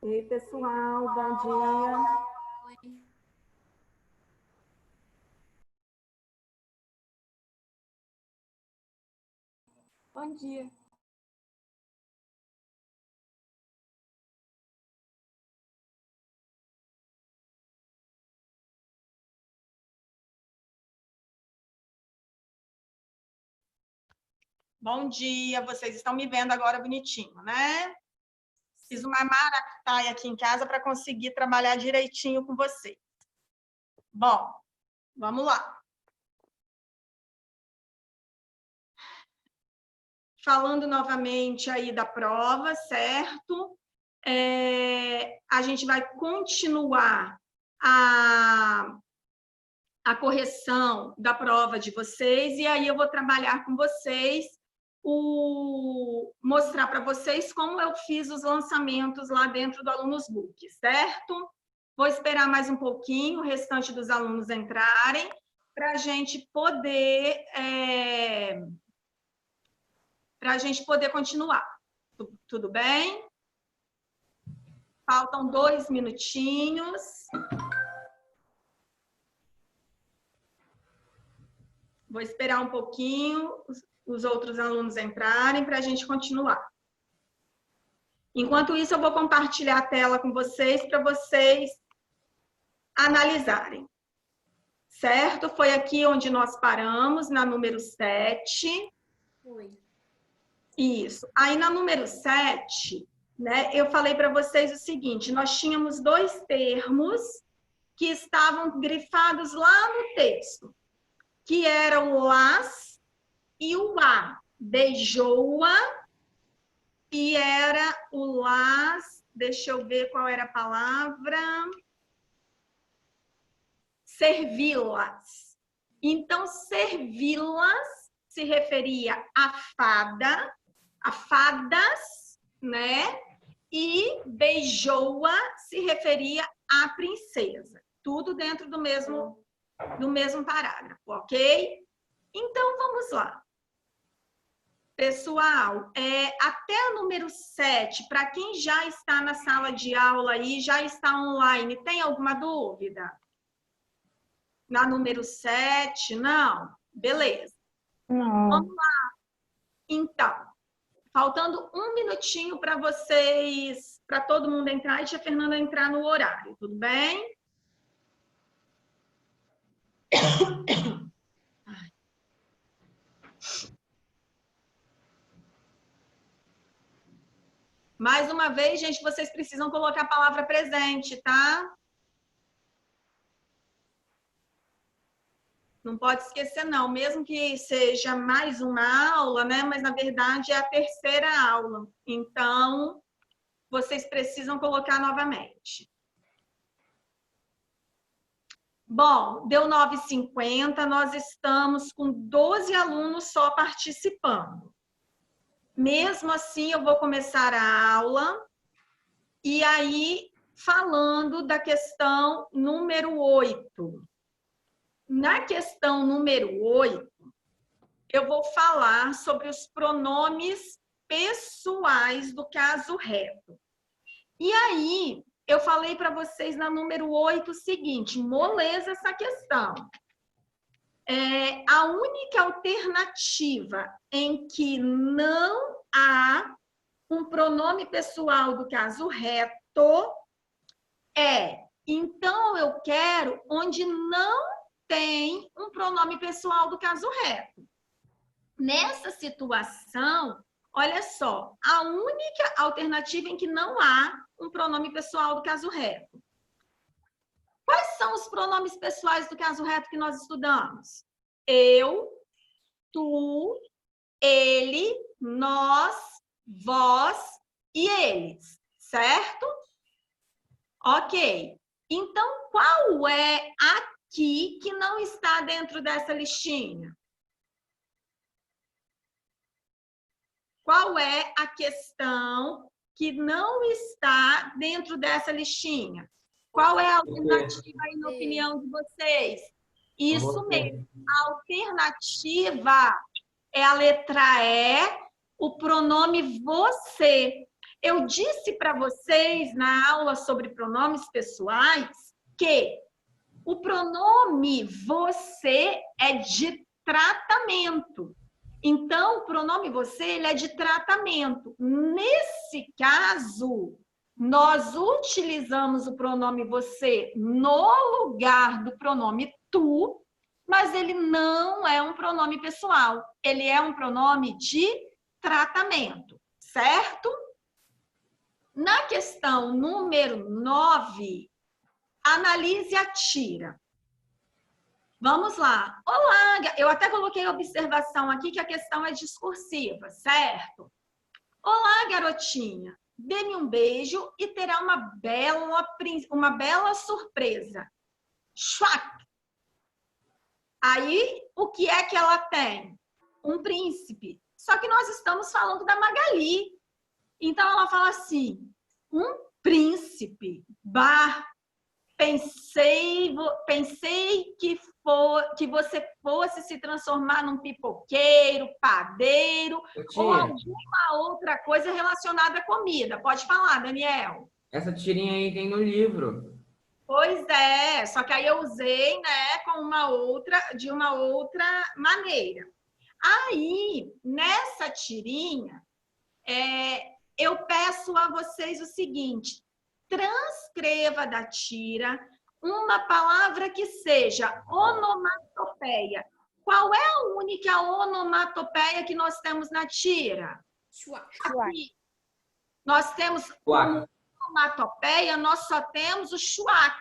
Ei, pessoal, bom dia. Bom dia. Bom dia, vocês estão me vendo agora bonitinho, né? Fiz uma maracutaia aqui em casa para conseguir trabalhar direitinho com vocês. Bom, vamos lá. Falando novamente aí da prova, certo? A gente vai continuar a correção da prova de vocês, e aí eu vou trabalhar com vocês, mostrar para vocês como eu fiz os lançamentos lá dentro do Alunos Book, certo? Vou esperar mais um pouquinho o restante dos alunos entrarem, para a gente poder continuar. Tudo bem? Faltam 2 minutinhos. Vou esperar um pouquinho os outros alunos entrarem para a gente continuar. Enquanto isso, eu vou compartilhar a tela com vocês para vocês analisarem. Certo? Foi aqui onde nós paramos, na número 7. Foi. Isso. Aí, na número 7, né, eu falei para vocês o seguinte, nós tínhamos 2 termos que estavam grifados lá no texto, que eram o las e o a. Beijou-a, e era o las, deixa eu ver qual era a palavra, servi-las. Então, servi-las se referia a fada, a fadas, né? E beijou-a se referia à princesa. Tudo dentro do mesmo parágrafo, ok? Então, vamos lá. Pessoal, até a número 7, para quem já está na sala de aula aí, já está online, tem alguma dúvida? Na número 7, não? Beleza. Não. Vamos lá. Então, faltando 1 minutinho para vocês, para todo mundo entrar e tia Fernanda entrar no horário, tudo bem? Mais uma vez, gente, vocês precisam colocar a palavra presente, tá? Não pode esquecer, não. Mesmo que seja mais uma aula, né? Mas, na verdade, é a 3ª aula. Então, vocês precisam colocar novamente. Bom, deu 9h50, nós estamos com 12 alunos só participando. Mesmo assim, eu vou começar a aula e aí falando da questão número 8. Na questão número 8, eu vou falar sobre os pronomes pessoais do caso reto. E aí, eu falei para vocês na número 8 o seguinte, moleza essa questão. A única alternativa em que não há um pronome pessoal do caso reto então eu quero onde não tem um pronome pessoal do caso reto. Nessa situação, olha só, a única alternativa em que não há um pronome pessoal do caso reto. Quais são os pronomes pessoais do caso reto que nós estudamos? Eu, tu, ele, nós, vós e eles, certo? Ok. Então, qual é aqui que não está dentro dessa listinha? Qual é a questão que não está dentro dessa listinha? Qual é a alternativa aí na opinião de vocês? Isso mesmo. A alternativa é a letra E, o pronome você. Eu disse para vocês na aula sobre pronomes pessoais que o pronome você é de tratamento. Então, o pronome você ele é de tratamento. Nesse caso, nós utilizamos o pronome você no lugar do pronome tu, mas ele não é um pronome pessoal. Ele é um pronome de tratamento, certo? Na questão número 9, analise a tira. Vamos lá. Olá, eu até coloquei observação aqui que a questão é discursiva, certo? Olá, garotinha. Dê-me um beijo e terá uma bela surpresa. Schwack. Aí, o que é que ela tem? Um príncipe. Só que nós estamos falando da Magali. Então, ela fala assim, um príncipe. Bah, pensei que você fosse se transformar num pipoqueiro, padeiro, ou alguma outra coisa relacionada à comida. Pode falar, Daniel. Essa tirinha aí tem no livro. Pois é, só que aí eu usei, né, de uma outra maneira. Aí, nessa tirinha, eu peço a vocês o seguinte, transcreva da tira uma palavra que seja onomatopeia. Qual é a única onomatopeia que nós temos na tira? Aqui. Nós temos como onomatopeia, nós só temos o chuac.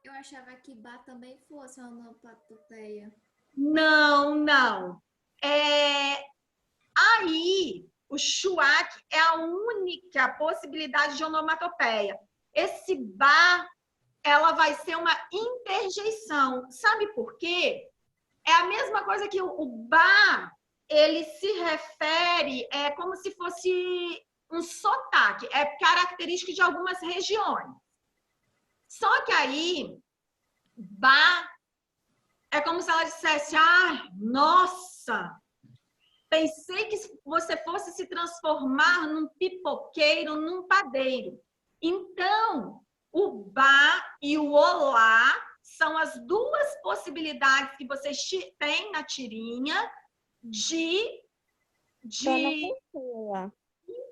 Eu achava que bar também fosse uma onomatopeia. Não. Aí, o chuac é a única possibilidade de onomatopeia. Esse bar, ela vai ser uma interjeição. Sabe por quê? É a mesma coisa que o bar, ele se refere, como se fosse um sotaque, é característico de algumas regiões. Só que aí, bar, é como se ela dissesse, nossa, pensei que você fosse se transformar num pipoqueiro, num padeiro. Então, o bar e o olá são as duas possibilidades que vocês têm na tirinha de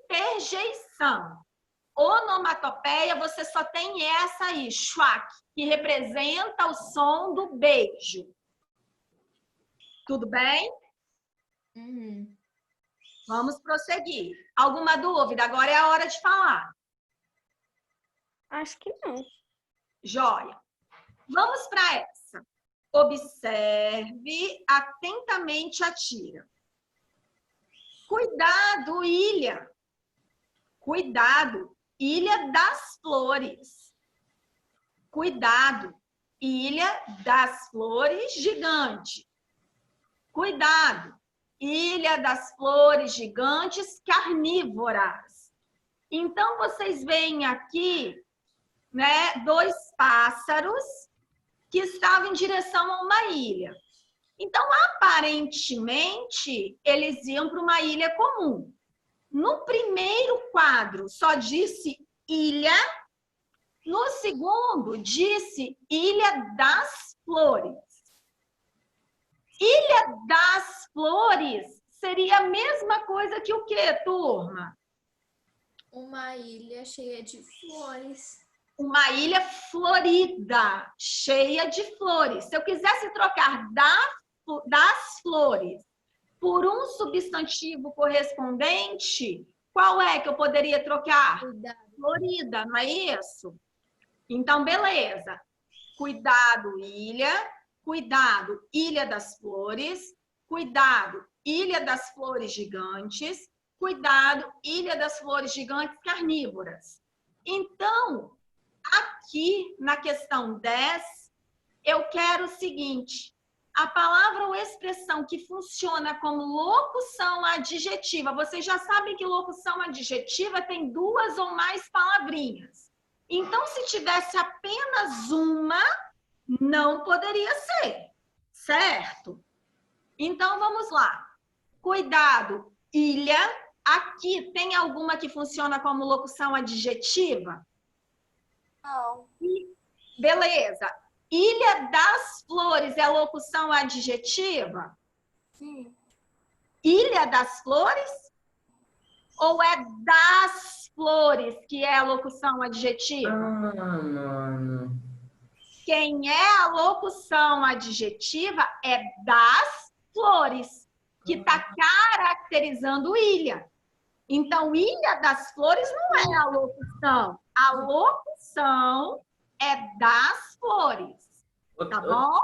interjeição. Onomatopeia, você só tem essa aí, schwack, que representa o som do beijo. Tudo bem? Uhum. Vamos prosseguir. Alguma dúvida? Agora é a hora de falar. Acho que não. Joia. Vamos para essa. Observe atentamente a tira. Cuidado, ilha. Cuidado, ilha das flores. Cuidado, ilha das flores gigante. Cuidado, ilha das flores gigantes carnívoras. Então, vocês veem aqui, né, dois pássaros que estavam em direção a uma ilha. Então, aparentemente, eles iam para uma ilha comum. No primeiro quadro, só disse ilha. No segundo, disse Ilha das Flores. Ilha das Flores seria a mesma coisa que o quê, turma? Uma ilha cheia de flores. Uma ilha florida, cheia de flores. Se eu quisesse trocar das flores por um substantivo correspondente, qual é que eu poderia trocar? Cuidado. Florida, não é isso? Então, beleza. Cuidado, ilha. Cuidado, ilha das flores. Cuidado, ilha das flores gigantes. Cuidado, ilha das flores gigantes carnívoras. Então, aqui na questão 10, eu quero o seguinte. A palavra ou expressão que funciona como locução adjetiva, vocês já sabem que locução adjetiva tem duas ou mais palavrinhas. Então, se tivesse apenas uma, não poderia ser, certo? Então, vamos lá. Cuidado, ilha, Aqui tem alguma que funciona como locução adjetiva? Não. Beleza. Ilha das Flores é locução adjetiva? Sim. Ilha das Flores? Ou é das flores que é a locução adjetiva? Ah, mano. Quem é a locução adjetiva é das flores, que está caracterizando ilha. Então, Ilha das Flores não é a locução. A locução é das flores. Tá bom?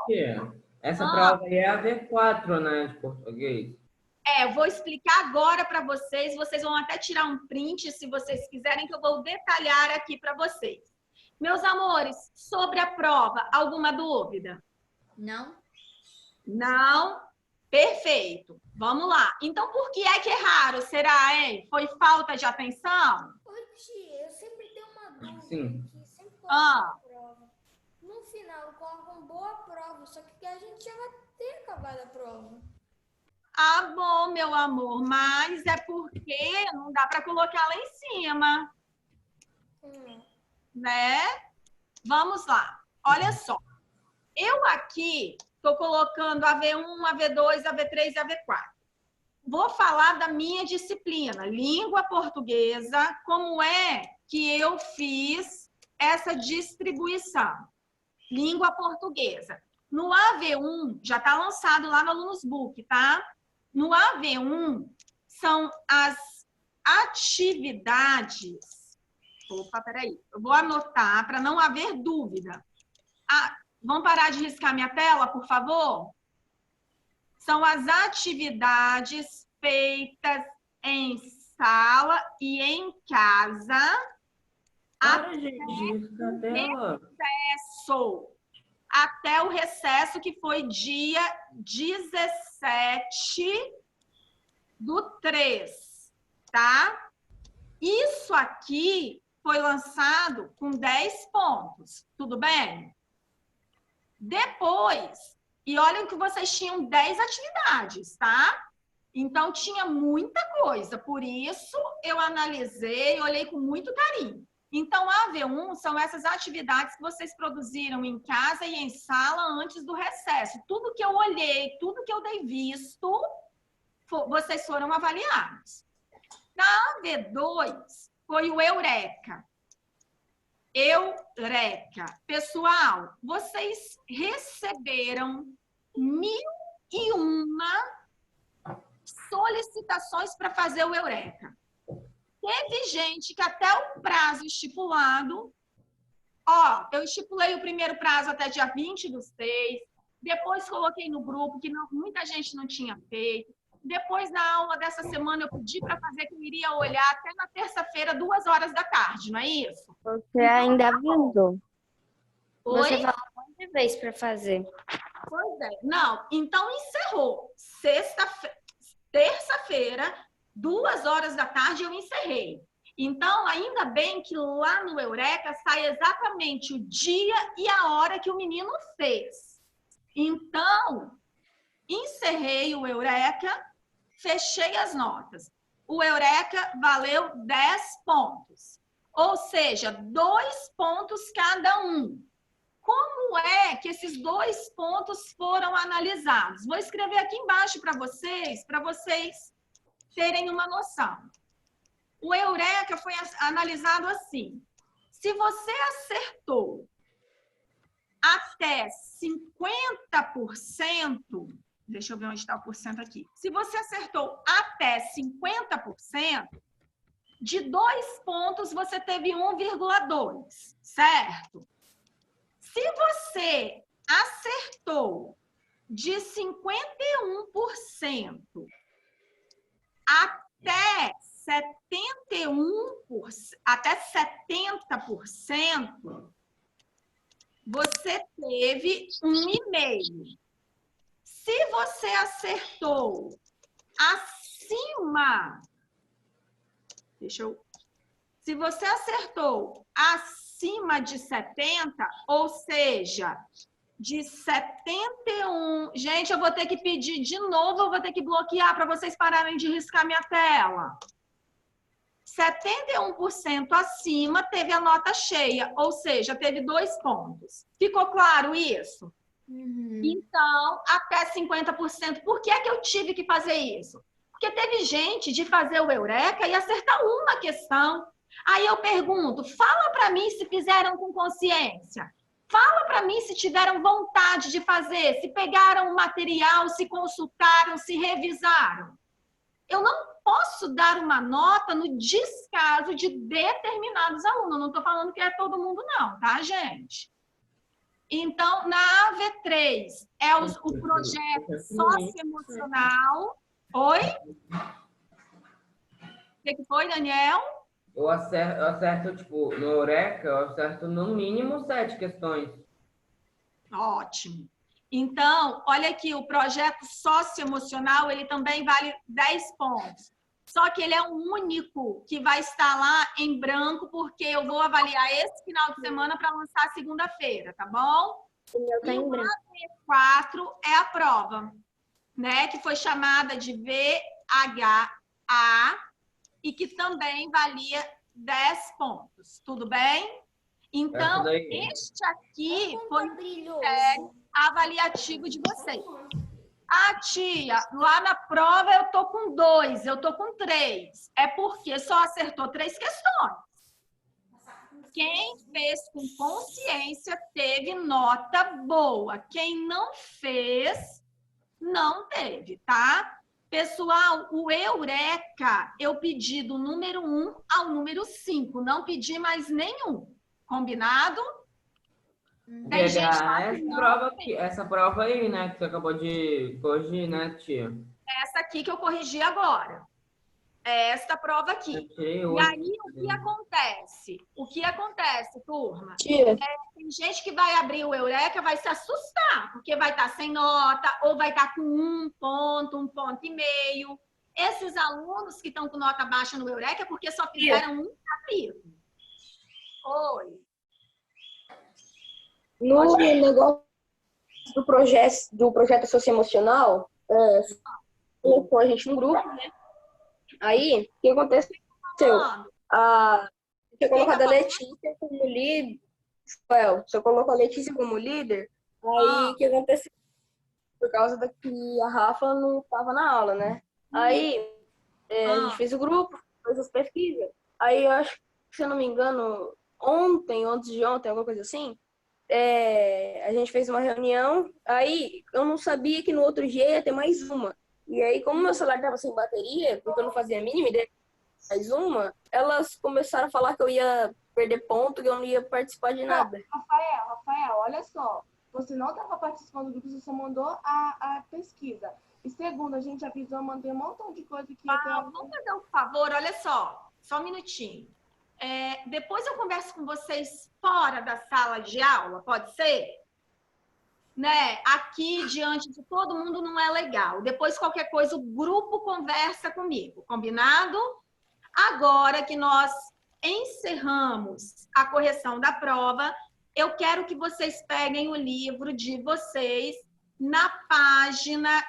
Essa prova aí é a V4, né, de português. Eu vou explicar agora para vocês. Vocês vão até tirar um print, se vocês quiserem, que eu vou detalhar aqui para vocês. Meus amores, sobre a prova, alguma dúvida? Não? Não? Perfeito. Vamos lá. Então, por que é raro? Será, hein? Foi falta de atenção? Ô, tia, eu sempre tenho uma dúvida. Sim. Que sempre coloca prova. No final, colocam boa prova, só que a gente já vai ter acabado a prova. Ah, bom, meu amor, mas é porque não dá para colocar lá em cima, né? Vamos lá. Olha só. Eu aqui estou colocando a V1, a V2, a V3 e a V4. Vou falar da minha disciplina, língua portuguesa, como é que eu fiz essa distribuição. Língua portuguesa. No AV1, já está lançado lá no Alunos Book, tá? No AV1, são as atividades... Opa, peraí. Eu vou anotar para não haver dúvida. Vamos parar de riscar minha tela, por favor? São as atividades feitas em sala e em casa. Para, gente, risca a tela. Até o recesso, que foi dia 17/3, tá? Isso aqui foi lançado com 10 pontos, tudo bem? Depois, e olhem que vocês tinham 10 atividades, tá? Então, tinha muita coisa, por isso eu analisei e olhei com muito carinho. Então, a AV1 são essas atividades que vocês produziram em casa e em sala antes do recesso. Tudo que eu olhei, tudo que eu dei visto, vocês foram avaliados. Na AV2, foi o Eureka. Eureka. Pessoal, vocês receberam 1.001 solicitações para fazer o Eureka. Teve gente que até o prazo estipulado, eu estipulei o primeiro prazo até dia 20/6, depois coloquei no grupo que muita gente não tinha feito, depois na aula dessa semana eu pedi para fazer que eu iria olhar até na terça-feira, 2h, não é isso? Você ainda avisou. Oi? Você falou um monte de vezes para fazer. Pois é. Não, então encerrou. Terça-feira, 2h eu encerrei. Então, ainda bem que lá no Eureka sai exatamente o dia e a hora que o menino fez. Então, encerrei o Eureka, fechei as notas. O Eureka valeu 10 pontos. Ou seja, 2 pontos cada um. Como é que esses 2 pontos foram analisados? Vou escrever aqui embaixo para vocês terem uma noção. O Eureka foi analisado assim. Se você acertou até 50%, deixa eu ver onde está o porcento aqui. Se você acertou até 50%, de 2 pontos você teve 1,2, certo? Se você acertou de 51% até 70%, você teve 1,5. Se você acertou acima, se você acertou acima de 70, ou seja, de 71... Gente, eu vou ter que pedir de novo, eu vou ter que bloquear para vocês pararem de riscar minha tela. 71% acima teve a nota cheia, ou seja, teve 2 pontos. Ficou claro isso? Então, até 50%. Por que é que eu tive que fazer isso? Porque teve gente de fazer o Eureka e acertar uma questão. Aí eu pergunto, fala para mim se fizeram com consciência. Fala para mim se tiveram vontade de fazer, se pegaram o material, se consultaram, se revisaram. Eu não posso dar uma nota no descaso de determinados alunos. Não estou falando que é todo mundo não, tá, gente? Então, na AV3, é o projeto socioemocional. Oi? O que foi, Daniel? Eu acerto, tipo, no Eureka, eu acerto no mínimo 7 questões. Ótimo. Então, olha aqui, o projeto socioemocional, ele também vale 10 pontos. Só que ele é o único que vai estar lá em branco, porque eu vou avaliar esse final de semana para lançar segunda-feira, tá bom? E o AV4 é a prova, né? Que foi chamada de VHA e que também valia 10 pontos. Tudo bem? Então, este aqui foi o critério avaliativo de vocês. Ah, tia, lá na prova eu tô com 2, eu tô com 3. É porque só acertou 3 questões. Quem fez com consciência teve nota boa. Quem não fez, não teve, tá? Pessoal, o Eureka, eu pedi do número 1 ao número 5. Não pedi mais nenhum. Combinado? Tem gente Essa prova aí, né, que você acabou de corrigir, né, tia? Essa aqui que eu corrigi agora. É esta prova aqui. E aí, o que acontece? O que acontece, turma? Tem gente que vai abrir o Eureka, vai se assustar, porque vai estar sem nota, ou vai estar com 1 ponto, 1,5 ponto. Esses alunos que estão com nota baixa no Eureka é porque só fizeram um capítulo. Oi. No negócio do projeto socioemocional, colocou a gente no grupo, né? Aí, o que aconteceu? Você colocou a Letícia como líder. Você colocou a Letícia como líder. Aí, o que aconteceu? Por causa da que a Rafa não estava na aula, né? Aí, a gente fez o grupo, fez as pesquisas. Aí, eu acho que, se eu não me engano, antes de ontem, alguma coisa assim, a gente fez uma reunião. Aí, eu não sabia que no outro dia ia ter mais uma. E aí, como meu celular estava sem bateria, porque eu não fazia a mínima ideia mais uma, elas começaram a falar que eu ia perder ponto, que eu não ia participar de nada. Rafael, olha só. Você não estava participando do grupo, você só mandou a pesquisa. E segundo, a gente avisou, mandei um montão de coisa que... Vamos fazer um favor, olha só um minutinho. Depois eu converso com vocês fora da sala de aula, pode ser? Né? Aqui, diante de todo mundo, não é legal. Depois, qualquer coisa, o grupo conversa comigo, combinado? Agora que nós encerramos a correção da prova, eu quero que vocês peguem o livro de vocês na página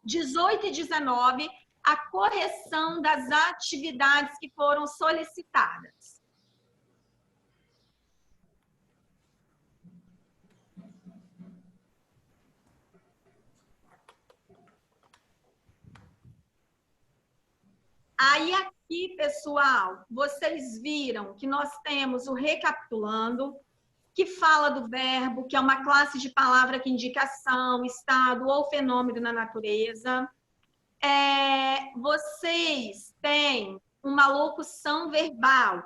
18 e 19, a correção das atividades que foram solicitadas. Aí aqui, pessoal, vocês viram que nós temos o recapitulando, que fala do verbo, que é uma classe de palavra que indica ação, estado ou fenômeno na natureza. Vocês têm uma locução verbal,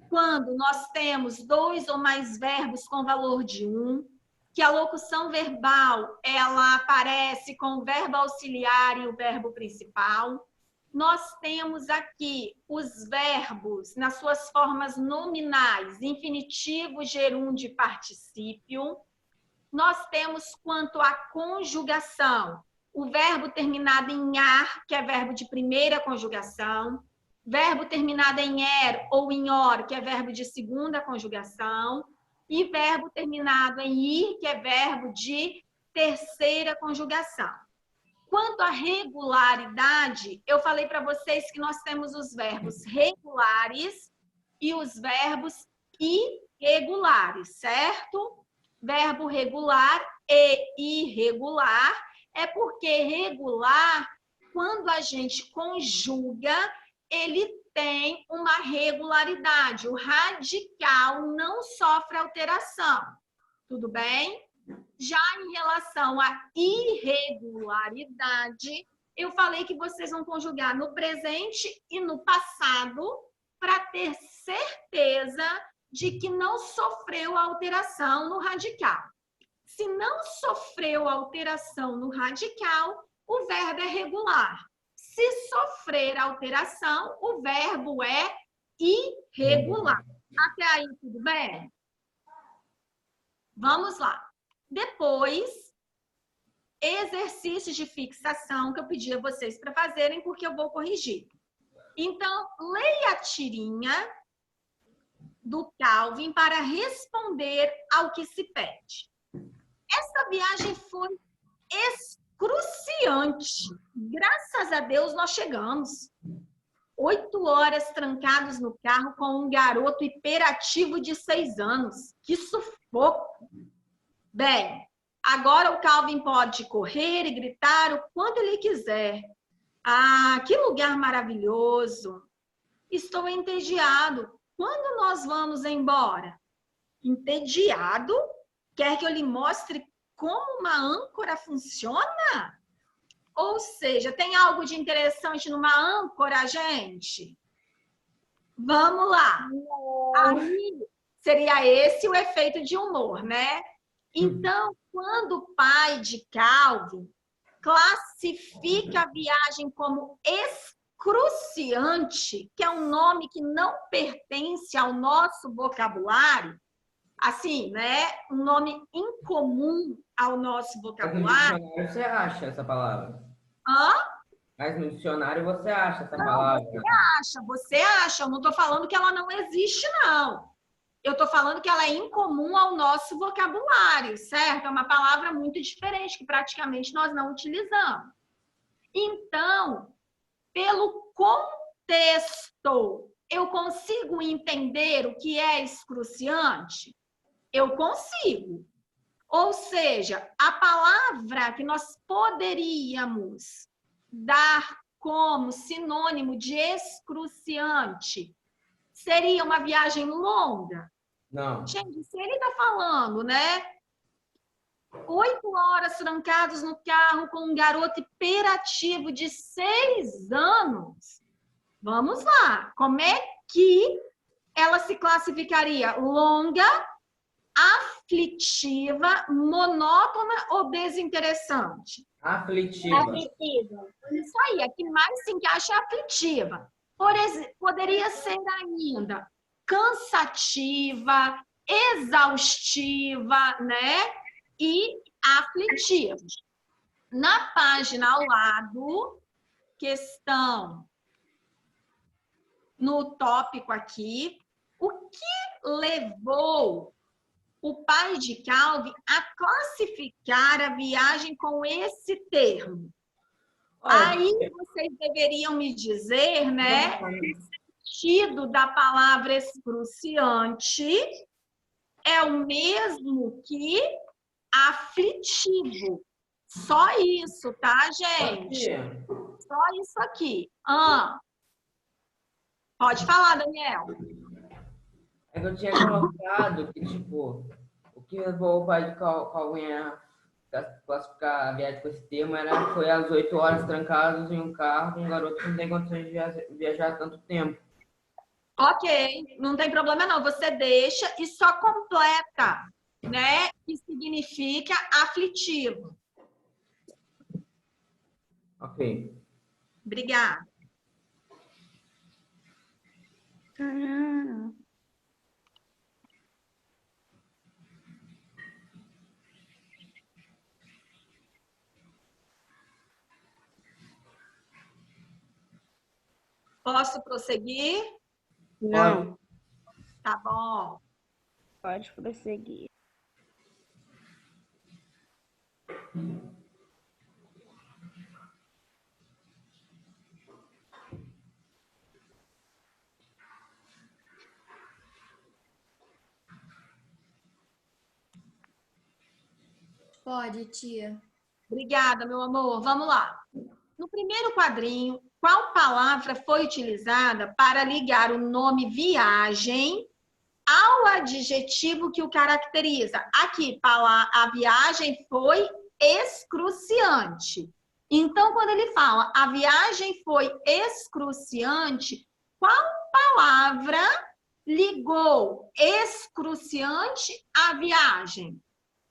quando nós temos 2 ou mais verbos com valor de 1, que a locução verbal, ela aparece com o verbo auxiliar e o verbo principal. Nós temos aqui os verbos nas suas formas nominais, infinitivo, gerúndio e particípio. Nós temos quanto à conjugação, o verbo terminado em ar, que é verbo de primeira conjugação, verbo terminado em er ou em or, que é verbo de segunda conjugação, e verbo terminado em ir, que é verbo de terceira conjugação. Quanto à regularidade, eu falei para vocês que nós temos os verbos regulares e os verbos irregulares, certo? Verbo regular e irregular é porque regular, quando a gente conjuga, ele tem uma regularidade. O radical não sofre alteração. Tudo bem? Já em relação à irregularidade, eu falei que vocês vão conjugar no presente e no passado para ter certeza de que não sofreu alteração no radical. Se não sofreu alteração no radical, o verbo é regular. Se sofrer alteração, o verbo é irregular. Até aí, tudo bem? Vamos lá. Depois, exercícios de fixação que eu pedi a vocês para fazerem, porque eu vou corrigir. Então, leia a tirinha do Calvin para responder ao que se pede. Essa viagem foi excruciante. Graças a Deus nós chegamos. 8 horas trancados no carro com um garoto hiperativo de 6 anos. Que sufoco! Bem, agora o Calvin pode correr e gritar o quanto ele quiser. Ah, que lugar maravilhoso! Estou entediado. Quando nós vamos embora? Entediado? Quer que eu lhe mostre como uma âncora funciona? Ou seja, tem algo de interessante numa âncora, gente? Vamos lá. Aí seria esse o efeito de humor, né? Então, quando o pai de Calvin classifica a viagem como excruciante, que é um nome que não pertence ao nosso vocabulário, assim, né? Um nome incomum ao nosso vocabulário. Mas no dicionário você acha essa palavra. Hã? Mas no dicionário você acha essa palavra. Você acha. Eu não estou falando que ela não existe, não. Eu estou falando que ela é incomum ao nosso vocabulário, certo? É uma palavra muito diferente, que praticamente nós não utilizamos. Então, pelo contexto, eu consigo entender o que é excruciante? Eu consigo. Ou seja, a palavra que nós poderíamos dar como sinônimo de excruciante seria uma viagem longa? Não. Gente, se ele está falando, né? 8 horas trancados no carro com um garoto hiperativo de 6 anos. Vamos lá. Como é que ela se classificaria? Longa, aflitiva, monótona ou desinteressante? Aflitiva. Isso aí, a que mais se encaixa é aflitiva. Poderia ser ainda cansativa, exaustiva, né? E aflitiva. Na página ao lado, questão no tópico aqui, o que levou o pai de Calvin a classificar a viagem com esse termo? Aí vocês deveriam me dizer, né? O sentido da palavra excruciante é o mesmo que aflitivo. Só isso, tá, gente? Só isso aqui. Pode falar, Daniel. É que eu tinha colocado que, tipo, o que levou o pai de Calvin a classificar a viagem com esse termo foi às 8 horas trancados em um carro com um garoto que não tem condições de viajar tanto tempo. Ok, não tem problema não. Você deixa e só completa, né? Que significa aflitivo. Ok. Obrigada. Posso prosseguir? Não. Tá bom. Pode prosseguir. Pode, tia. Obrigada, meu amor. Vamos lá. No primeiro quadrinho, qual palavra foi utilizada para ligar o nome viagem ao adjetivo que o caracteriza? Aqui, a viagem foi excruciante. Então, quando ele fala a viagem foi excruciante, qual palavra ligou excruciante à viagem?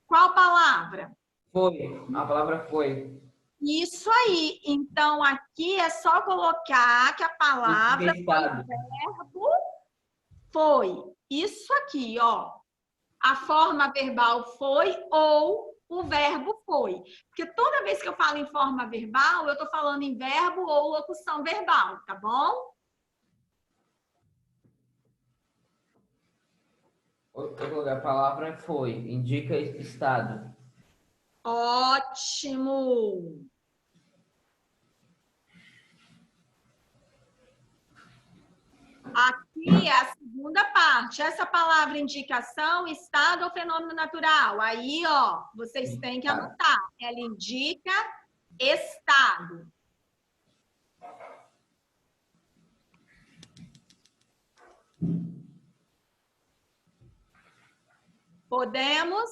Qual palavra? Foi. A palavra foi. Isso aí. Então, aqui é só colocar que a palavra foi o verbo foi. Isso aqui, ó. A forma verbal foi ou o verbo foi. Porque toda vez que eu falo em forma verbal, eu estou falando em verbo ou locução verbal, tá bom? A palavra foi. Indica estado. Ótimo! Aqui é a segunda parte. Essa palavra indicação, estado ou fenômeno natural. Aí, ó, vocês têm que anotar. Ela indica estado. Podemos?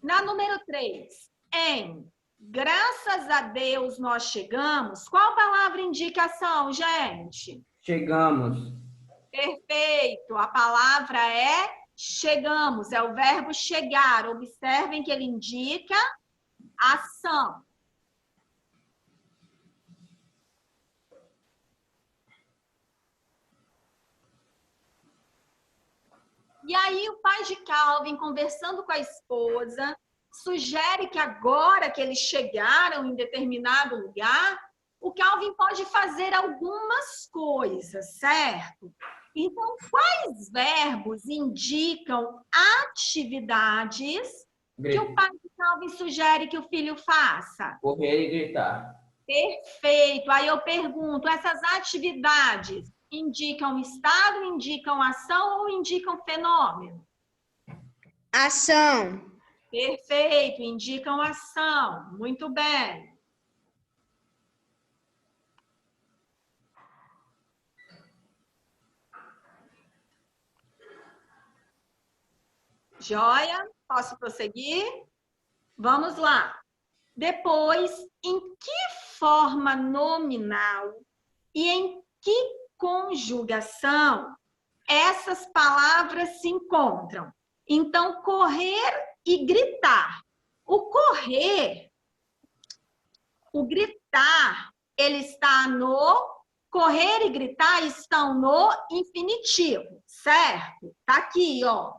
Na número 3, em graças a Deus nós chegamos. Qual palavra indicação, gente? Chegamos. Perfeito. A palavra é chegamos. É o verbo chegar. Observem que ele indica ação. E aí o pai de Calvin, conversando com a esposa, sugere que agora que eles chegaram em determinado lugar, o Calvin pode fazer algumas coisas, certo? Então, quais verbos indicam atividades que o pai de Calvin sugere que o filho faça? Correr e gritar. Perfeito. Aí eu pergunto, essas atividades indicam estado, indicam ação ou indicam fenômeno? Ação. Perfeito, indicam ação. Muito bem. Joia? Posso prosseguir? Vamos lá. Depois, em que forma nominal e em que conjugação essas palavras se encontram? Então, correr e gritar. O correr, o gritar, ele está no... Correr e gritar estão no infinitivo, certo? Tá aqui, ó.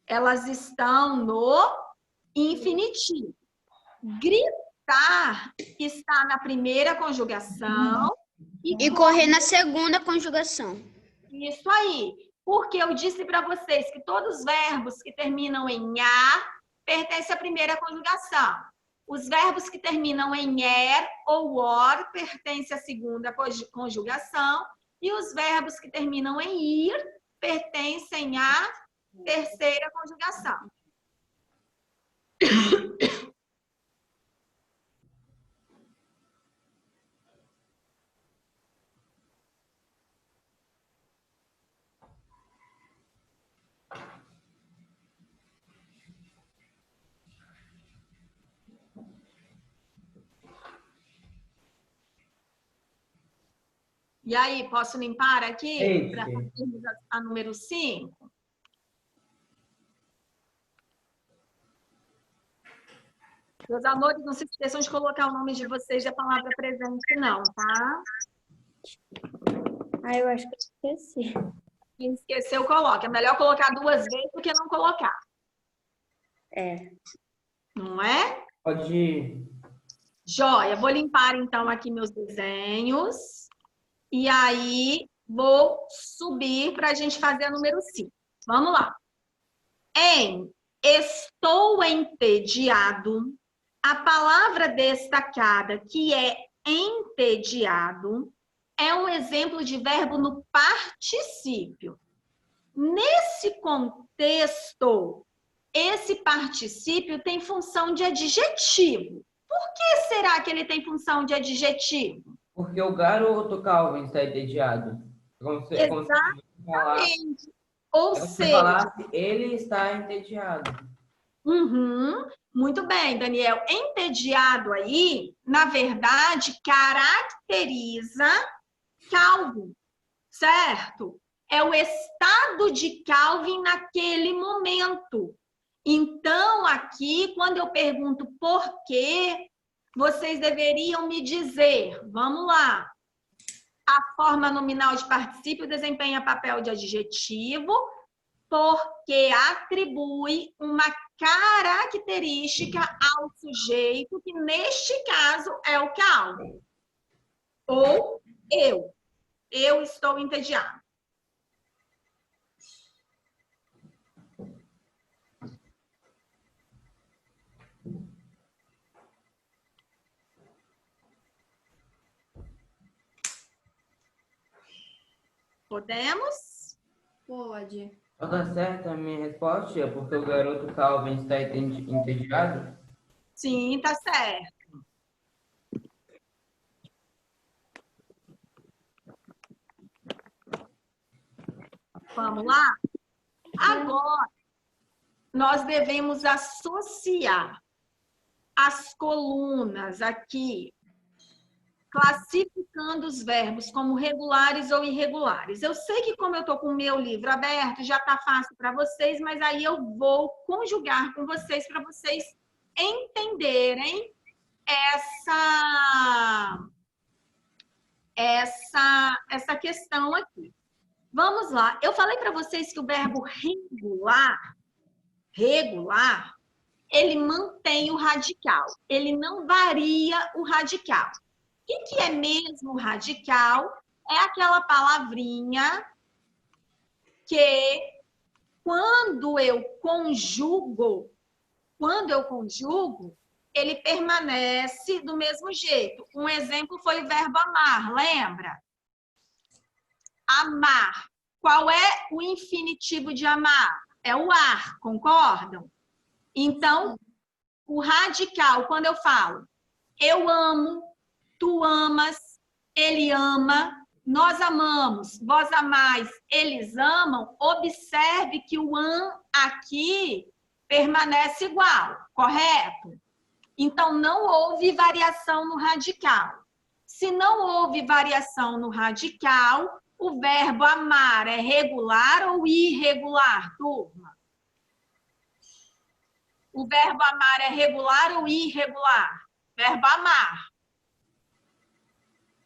Elas estão no infinitivo. Gritar está na primeira conjugação. E correr na segunda conjugação. Isso aí. Porque eu disse para vocês que todos os verbos que terminam em a pertencem à primeira conjugação. Os verbos que terminam em er ou or pertencem à segunda conjugação. E os verbos que terminam em ir pertencem à terceira conjugação. E aí, posso limpar aqui para fazermos a número 5? Meus amores, não se esqueçam de colocar o nome de vocês e a palavra presente, não, tá? Ah, eu acho que eu esqueci. Quem esqueceu, coloque. É melhor colocar 2 vezes do que não colocar. É. Não é? Pode ir. Joia, vou limpar então aqui meus desenhos. E aí, vou subir para a gente fazer a número 5. Vamos lá. Em estou entediado, a palavra destacada, que é entediado, é um exemplo de verbo no particípio. Nesse contexto, esse particípio tem função de adjetivo. Por que será que ele tem função de adjetivo? Porque o garoto Calvin está entediado. Como se falar, Exatamente. Ou se você seja, falasse, ele está entediado. Muito bem, Daniel. Entediado aí, na verdade, caracteriza Calvin, certo? É o estado de Calvin naquele momento. Então, aqui, quando eu pergunto por quê, vocês deveriam me dizer, vamos lá, a forma nominal de particípio desempenha papel de adjetivo porque atribui uma característica ao sujeito, que neste caso é o Calvin. Ou eu. Eu estou entediado. Podemos? Pode. Toda certa a minha resposta é porque o garoto Calvin está entediado? Sim, tá certo. Vamos lá? Agora, nós devemos associar as colunas aqui, classificando os verbos como regulares ou irregulares. Eu sei que, como eu estou com o meu livro aberto, já está fácil para vocês, mas aí eu vou conjugar com vocês para vocês entenderem essa questão aqui. Vamos lá. Eu falei para vocês que o verbo regular, ele mantém o radical. Ele não varia o radical. O que é mesmo radical? É aquela palavrinha que, quando eu conjugo, ele permanece do mesmo jeito. Um exemplo foi o verbo amar, lembra? Amar. Qual é o infinitivo de amar? É o ar, concordam? Então, o radical, quando eu falo eu amo, tu amas, ele ama, nós amamos, vós amais, eles amam, observe que o am aqui permanece igual, correto? Então, não houve variação no radical. Se não houve variação no radical, o verbo amar é regular ou irregular, turma? O verbo amar é regular ou irregular? Verbo amar.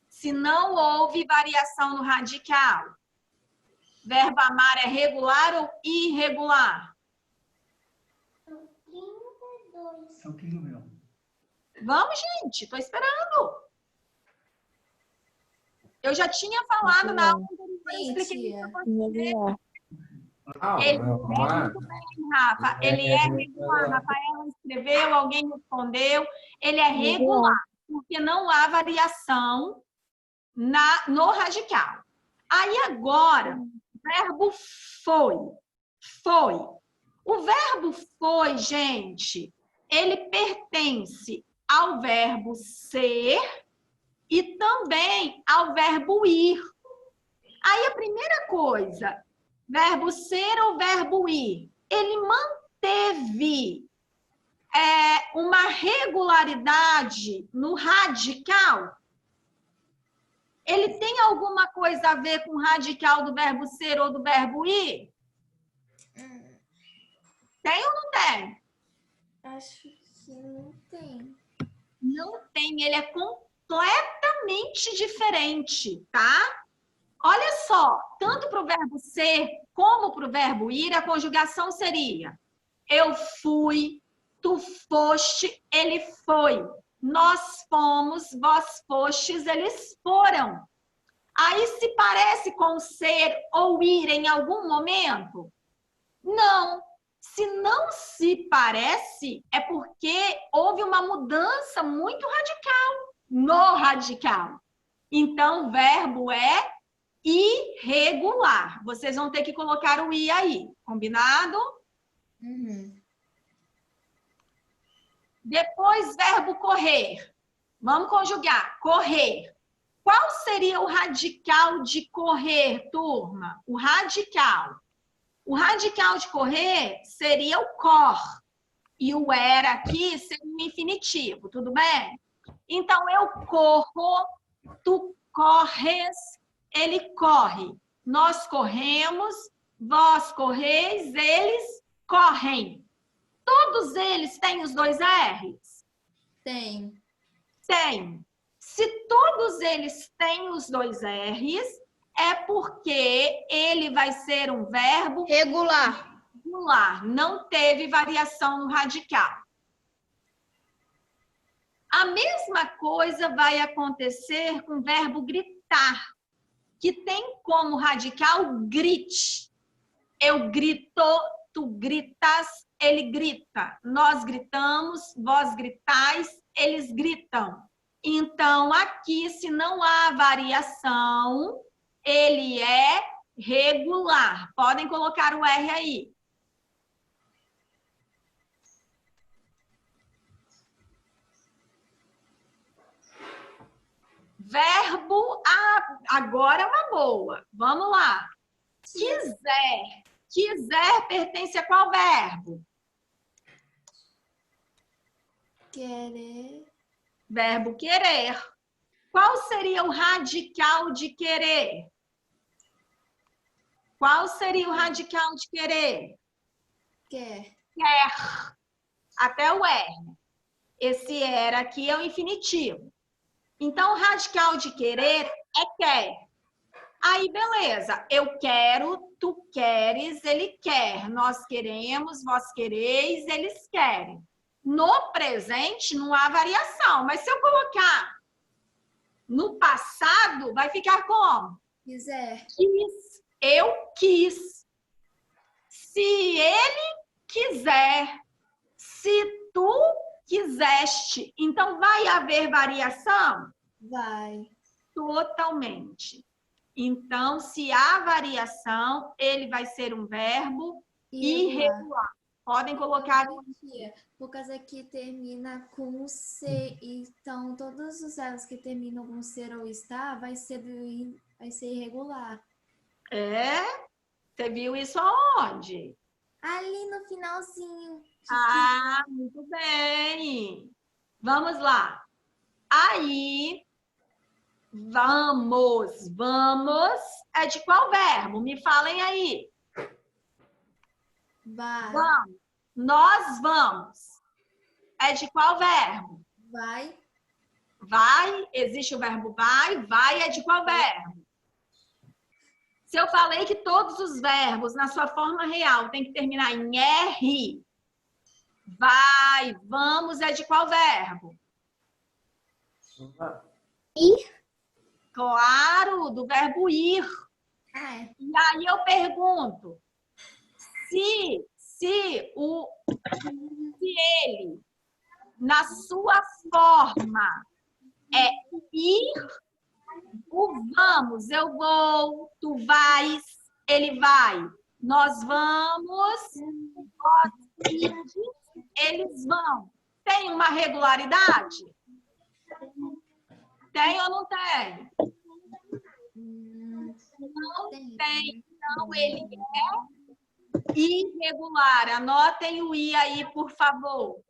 Se não houve variação no radical, verbo amar é regular ou irregular? Vamos, gente, estou esperando. Eu já tinha falado na aula anterior, eu expliquei isso para você. Ele é muito bem, Rafa. Ele é regular. Rafaela escreveu, alguém respondeu. Ele é regular, porque não há variação no radical. Aí agora, verbo foi. Foi. O verbo foi, gente, ele pertence ao verbo ser e também ao verbo ir. Aí a primeira coisa, verbo ser ou verbo ir, ele manteve uma regularidade no radical? Ele tem alguma coisa a ver com o radical do verbo ser ou do verbo ir? Tem ou não tem? Acho que não tem. Não tem, ele é completamente diferente, tá? Olha só, tanto para o verbo ser como para o verbo ir, a conjugação seria eu fui, tu foste, ele foi. Nós fomos, vós fostes, eles foram. Aí se parece com ser ou ir em algum momento? Não. Se não se parece, é porque houve uma mudança muito radical no radical. Então, o verbo é irregular. Vocês vão ter que colocar o i aí, combinado? Depois, verbo correr. Vamos conjugar. Correr. Qual seria o radical de correr, turma? O radical. O radical de correr seria o cor. E o era aqui seria o infinitivo, tudo bem? Então, eu corro, tu corres, ele corre. Nós corremos, vós correis, eles correm. Todos eles têm os dois R's? Tem. Tem. Se todos eles têm os dois R's, é porque ele vai ser um verbo Regular. regular. Não teve variação no radical. A mesma coisa vai acontecer com o verbo gritar, que tem como radical grite. Eu grito, tu gritas, ele grita. Nós gritamos, vós gritais, eles gritam. Então, aqui, se não há variação, ele é regular. Podem colocar o R aí. Verbo, agora é uma boa. Vamos lá. Quiser. Quiser pertence a qual verbo? Querer. Verbo querer. Qual seria o radical de querer? Qual seria o radical de querer? Quer. Quer. Até o R. Esse era aqui é o infinitivo. Então, o radical de querer é quer. Aí, beleza. Eu quero, tu queres, ele quer. Nós queremos, vós quereis, eles querem. No presente, não há variação. Mas se eu colocar no passado, vai ficar como? Quiser. Quis. Eu quis. Se ele quiser. Se tu quiseste. Então, vai haver variação? Vai. Totalmente. Então, se há variação, ele vai ser um verbo irregular. Podem colocar... Por causa que termina com C. Então, todos os verbos que terminam com ser ou estar vai ser irregular. É? Você viu isso aonde? Ali no finalzinho. Ah, muito bem. Vamos lá. Aí, vamos. Vamos é de qual verbo? Me falem aí. Vai. Vamos. Nós vamos. É de qual verbo? Vai. Vai, existe o verbo vai. Vai é de qual verbo? Se eu falei que todos os verbos, na sua forma real, tem que terminar em R, vai, vamos é de qual verbo? Ir. Claro, do verbo ir. É. E aí eu pergunto, se ele, na sua forma, é ir, o vamos, eu vou, tu vais, ele vai. Nós vamos, vós ides, eles vão. Tem uma regularidade? Tem ou não tem? Não tem. Então, ele é irregular. Anotem o I aí, por favor.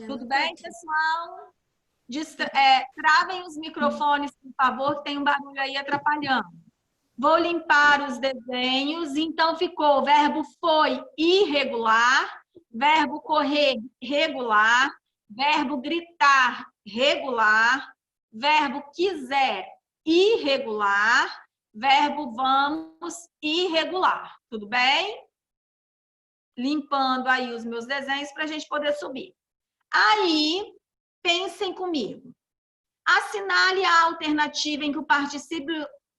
Tudo bem, pessoal? Travem os microfones, por favor, que tem um barulho aí atrapalhando. Vou limpar os desenhos. Então, ficou o verbo foi irregular, verbo correr regular, verbo gritar regular, verbo quiser irregular, verbo vamos irregular. Tudo bem? Limpando aí os meus desenhos para a gente poder subir. Aí, pensem comigo. Assinale a alternativa em que o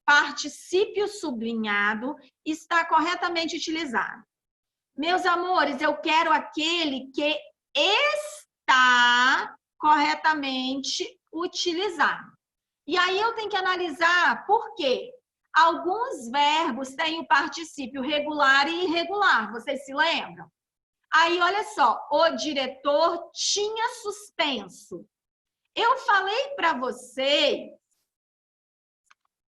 particípio sublinhado está corretamente utilizado. Meus amores, eu quero aquele que está corretamente utilizado. E aí eu tenho que analisar por quê. Alguns verbos têm o particípio regular e irregular, vocês se lembram? Aí, olha só, o diretor tinha suspenso. Eu falei para vocês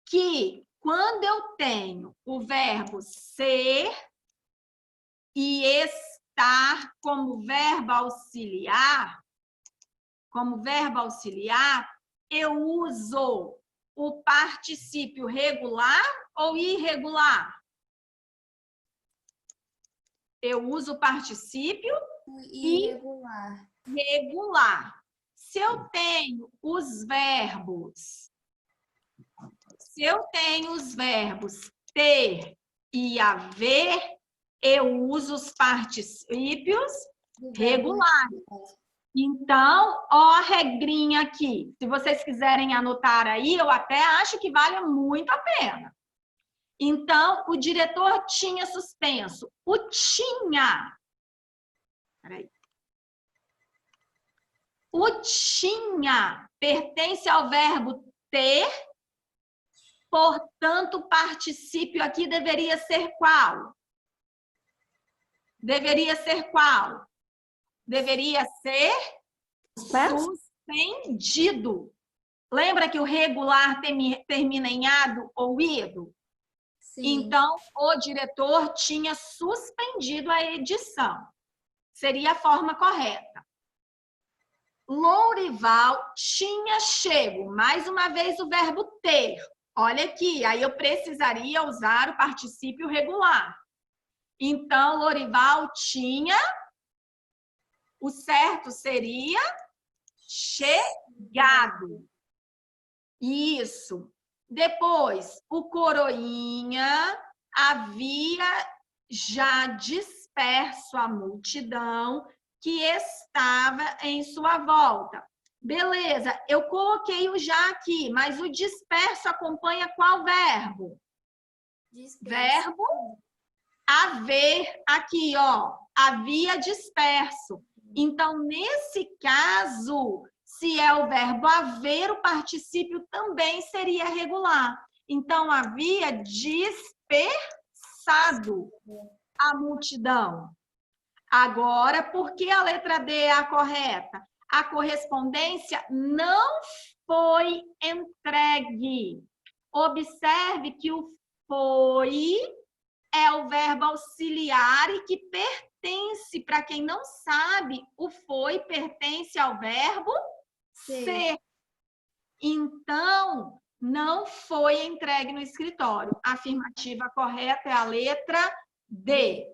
que quando eu tenho o verbo ser e estar como verbo auxiliar, eu uso o particípio regular ou irregular? Eu uso o particípio Irregular. irregular. Se eu tenho os verbos ter e haver, eu uso os particípios regulares. Então, ó a regrinha aqui. Se vocês quiserem anotar aí, eu até acho que vale muito a pena. Então, o diretor tinha suspenso. O tinha. Peraí. O tinha pertence ao verbo ter, portanto, o particípio aqui deveria ser qual? Deveria ser qual? Deveria ser suspendido. Lembra que o regular termina em ado ou ido? Sim. Então, o diretor tinha suspendido a edição. Seria a forma correta. Lourival tinha chego. Mais uma vez o verbo ter. Olha aqui, aí eu precisaria usar o particípio regular. Então, Lourival tinha... O certo seria chegado. Isso. Depois, o coroinha havia já disperso a multidão que estava em sua volta. Beleza, eu coloquei o já aqui, mas o disperso acompanha qual verbo? Verbo haver aqui, ó. Havia disperso. Então, nesse caso, se é o verbo haver, o particípio também seria regular. Então, havia dispersado a multidão. Agora, por que a letra D é a correta? A correspondência não foi entregue. Observe que o foi é o verbo auxiliar e que pertence, para quem não sabe, o foi pertence ao verbo ser. Então, não foi entregue no escritório. A afirmativa correta é a letra D.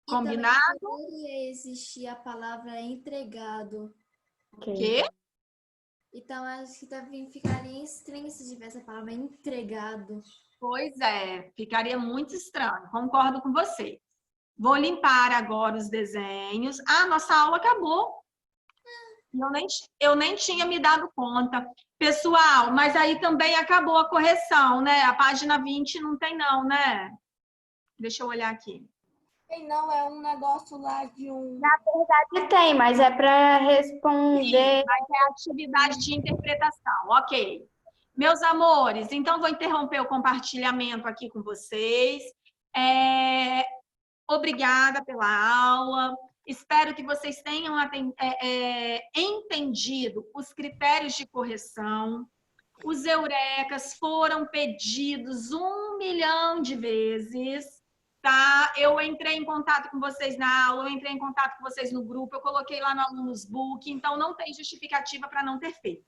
Combinado? E também poderia existir a palavra entregado. O quê? Então, acho que também ficaria estranho se tivesse a palavra entregado. Pois é, ficaria muito estranho. Concordo com você. Vou limpar agora os desenhos. Ah, nossa aula acabou. Eu nem tinha me dado conta. Pessoal, mas aí também acabou a correção, né? A página 20 não tem não, né? Deixa eu olhar aqui. Tem não, é um negócio lá de um... Na verdade tem, mas é para responder. Sim, mas é atividade de interpretação, ok. Meus amores, então vou interromper o compartilhamento aqui com vocês. Obrigada pela aula. Espero que vocês tenham entendido os critérios de correção. Os eurecas foram pedidos 1 milhão de vezes. Tá? Eu entrei em contato com vocês na aula, eu entrei em contato com vocês no grupo, eu coloquei lá no Alunos Book, então não tem justificativa para não ter feito.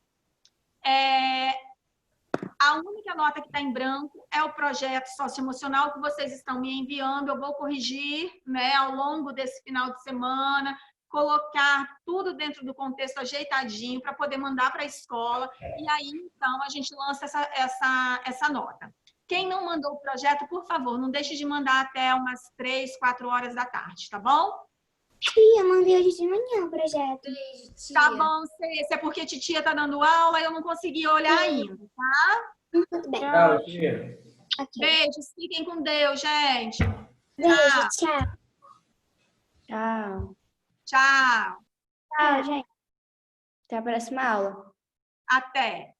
A única nota que está em branco é o projeto socioemocional que vocês estão me enviando. Eu vou corrigir, né, ao longo desse final de semana, colocar tudo dentro do contexto ajeitadinho para poder mandar para a escola. E aí, então, a gente lança essa nota. Quem não mandou o projeto, por favor, não deixe de mandar até umas 3, 4 horas da tarde, tá bom? Tia, eu mandei hoje de manhã o projeto. Beijo, tia. Tá bom, se é porque a titia tá dando aula, eu não consegui olhar ainda, tá? Tudo bem. Tchau, tia. Ok. Beijos, fiquem com Deus, gente. Beijo, tchau. Tchau. Tchau. Tchau, gente. Até a próxima aula. Até.